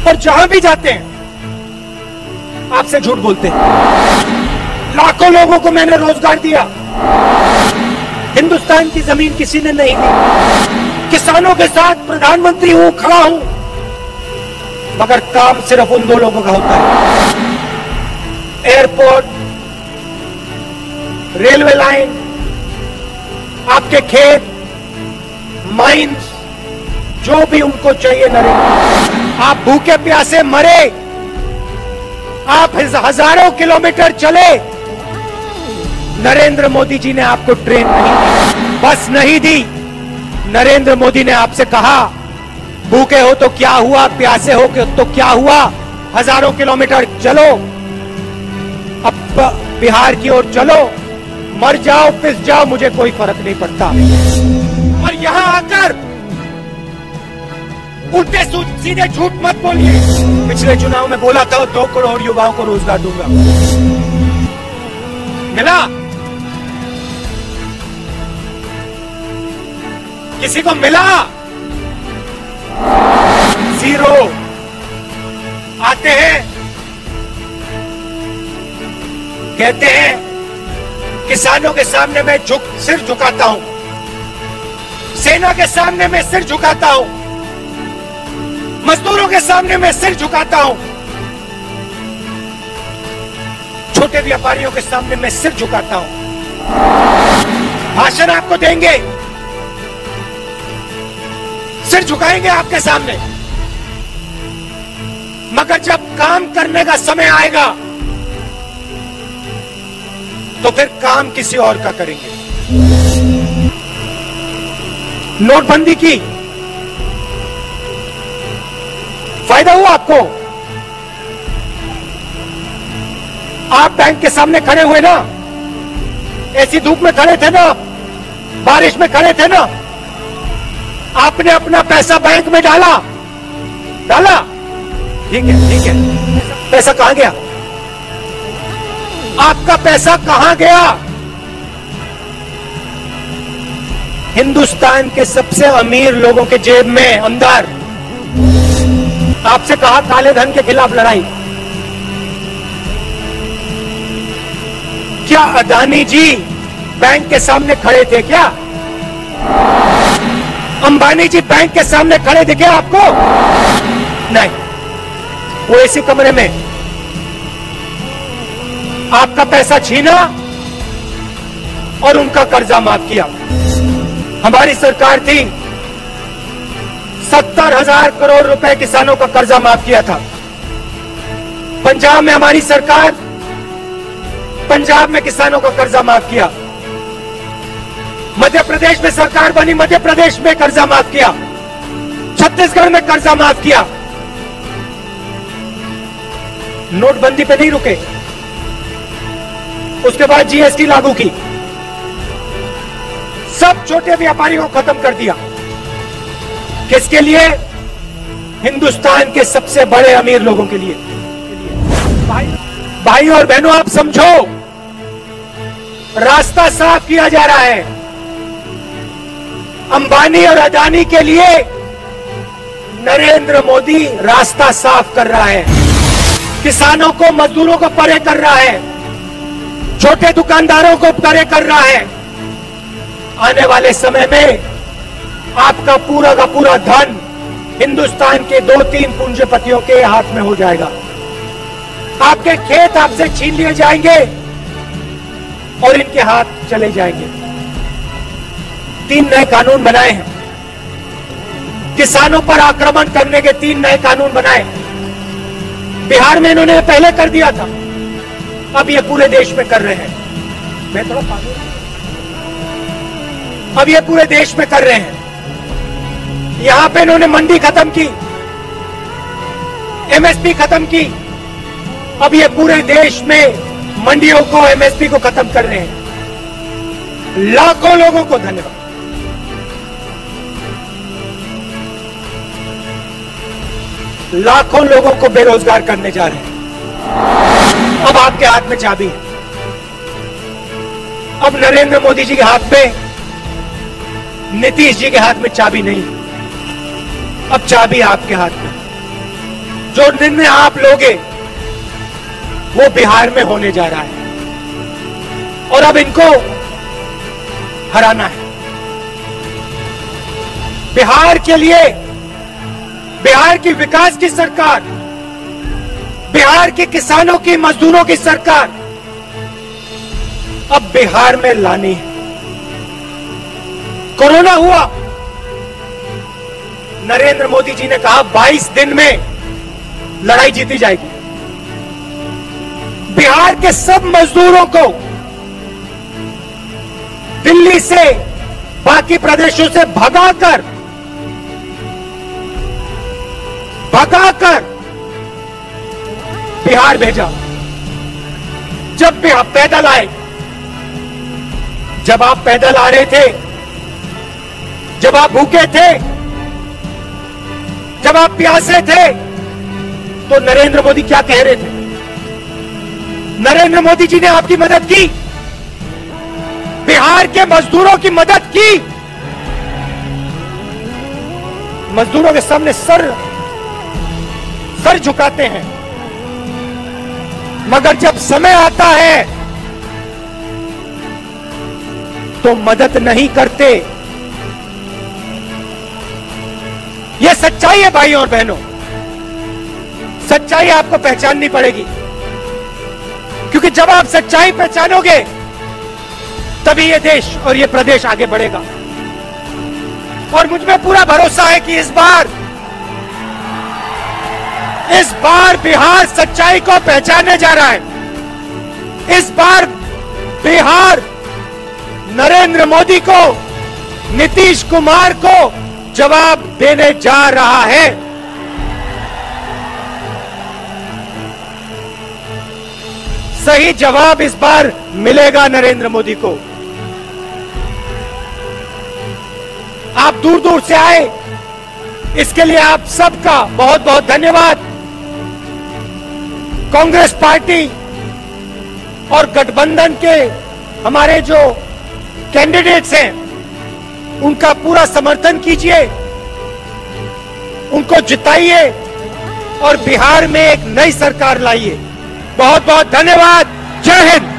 और जहां भी जाते हैं आपसे झूठ बोलते हैं। लाखों लोगों को मैंने रोजगार दिया, हिंदुस्तान की जमीन किसी ने नहीं दी। किसानों के साथ प्रधानमंत्री हूं, खड़ा हूं, मगर काम सिर्फ उन दो लोगों का होता है। एयरपोर्ट, रेलवे लाइन, आपके खेत, माइंस, जो भी उनको चाहिए नरेंद्र। आप भूखे प्यासे मरे, आप हजारों किलोमीटर चले, नरेंद्र मोदी जी ने आपको ट्रेन नहीं दी, बस नहीं दी। नरेंद्र मोदी ने आपसे कहा भूखे हो तो क्या हुआ, प्यासे हो तो क्या हुआ, हजारों किलोमीटर चलो, अब बिहार की ओर चलो, मर जाओ पिस जाओ, मुझे कोई फर्क नहीं पड़ता। और यहां आकर उल्टे सीधे झूठ मत बोलिए। पिछले चुनाव में बोला था 2 करोड़ युवाओं को रोजगार दूंगा, मिला? किसी को मिला? जीरो। आते हैं, कहते हैं किसानों के सामने मैं सिर झुकाता हूं, सेना के सामने मैं सिर झुकाता हूं, मजदूरों के सामने मैं सिर झुकाता हूं, छोटे व्यापारियों के सामने मैं सिर झुकाता हूं। भाषण आपको देंगे, सिर झुकाएंगे आपके सामने, मगर जब काम करने का समय आएगा तो फिर काम किसी और का करेंगे। नोटबंदी की फायदा हुआ आपको? आप बैंक के सामने खड़े हुए ना, ऐसी धूप में खड़े थे ना, बारिश में खड़े थे ना, आपने अपना पैसा बैंक में डाला, ठीक है, पैसा कहां गया? आपका पैसा कहां गया? हिंदुस्तान के सबसे अमीर लोगों के जेब में अंदर। आपसे कहा काले धन के खिलाफ लड़ाई। क्या अदानी जी बैंक के सामने खड़े थे क्या? अंबानी जी बैंक के सामने खड़े थे क्या आपको? नहीं, वो इसी कमरे में आपका पैसा छीना और उनका कर्जा माफ किया। हमारी सरकार थी, 70,000 करोड़ रुपए किसानों का कर्जा माफ किया था। पंजाब में हमारी सरकार, पंजाब में किसानों का कर्जा माफ किया। मध्य प्रदेश में सरकार बनी, मध्य प्रदेश में कर्जा माफ किया। छत्तीसगढ़ में कर्जा माफ किया। नोटबंदी पे नहीं रुके, उसके बाद जीएसटी लागू की, सब छोटे व्यापारियों को खत्म कर दिया। किसके लिए? हिंदुस्तान के सबसे बड़े अमीर लोगों के लिए। भाई और बहनों, आप समझो, रास्ता साफ किया जा रहा है। अंबानी और अदानी के लिए नरेंद्र मोदी रास्ता साफ कर रहा है। किसानों को, मजदूरों को परे कर रहा है, छोटे दुकानदारों को परे कर रहा है। आने वाले समय में आपका पूरा का पूरा धन हिंदुस्तान के 2-3 पूंजीपतियों के हाथ में हो जाएगा। आपके खेत आपसे छीन लिए जाएंगे और इनके हाथ चले जाएंगे। 3 नए कानून बनाए हैं, किसानों पर आक्रमण करने के 3 नए कानून बनाए। बिहार में इन्होंने पहले कर दिया था, अब ये पूरे देश में कर रहे हैं। मैं थोड़ा अब ये पूरे देश में कर रहे हैं। यहां पे इन्होंने मंडी खत्म की, एमएसपी खत्म की, अब ये पूरे देश में मंडियों को, एमएसपी को खत्म कर रहे हैं। लाखों लोगों को धन्यवाद। लाखों लोगों को बेरोजगार करने जा रहे हैं। अब आपके हाथ में चाबी है। अब नरेंद्र मोदी जी के हाथ में, नीतीश जी के हाथ में चाबी नहीं, अब चाबी आपके हाथ में। जो निर्णय आप लोगे वो बिहार में होने जा रहा है और अब इनको हराना है। बिहार के लिए, बिहार की विकास की सरकार, बिहार के किसानों की, मजदूरों की सरकार अब बिहार में लानी है। कोरोना हुआ, नरेंद्र मोदी जी ने कहा 22 दिन में लड़ाई जीती जाएगी। बिहार के सब मजदूरों को दिल्ली से, बाकी प्रदेशों से भगाकर बिहार भेजा। जब भी आप पैदल आए, जब आप पैदल आ रहे थे, जब आप भूखे थे, जब आप प्यासे थे, तो नरेंद्र मोदी क्या कह रहे थे? नरेंद्र मोदी जी ने आपकी मदद की, बिहार के मजदूरों की मदद की। मजदूरों के सामने सर झुकाते हैं, मगर जब समय आता है तो मदद नहीं करते। यह सच्चाई है भाइयों और बहनों, सच्चाई आपको पहचाननी पड़ेगी, क्योंकि जब आप सच्चाई पहचानोगे तभी यह देश और यह प्रदेश आगे बढ़ेगा। और मुझ में पूरा भरोसा है कि इस बार बिहार सच्चाई को पहचानने जा रहा है। इस बार बिहार नरेंद्र मोदी को, नीतीश कुमार को जवाब देने जा रहा है। सही जवाब इस बार मिलेगा नरेंद्र मोदी को। आप दूर दूर से आए, इसके लिए आप सबका बहुत बहुत धन्यवाद। कांग्रेस पार्टी और गठबंधन के हमारे जो कैंडिडेट्स हैं, उनका पूरा समर्थन कीजिए, उनको जिताइए और बिहार में एक नई सरकार लाइए। बहुत बहुत धन्यवाद। जय हिंद।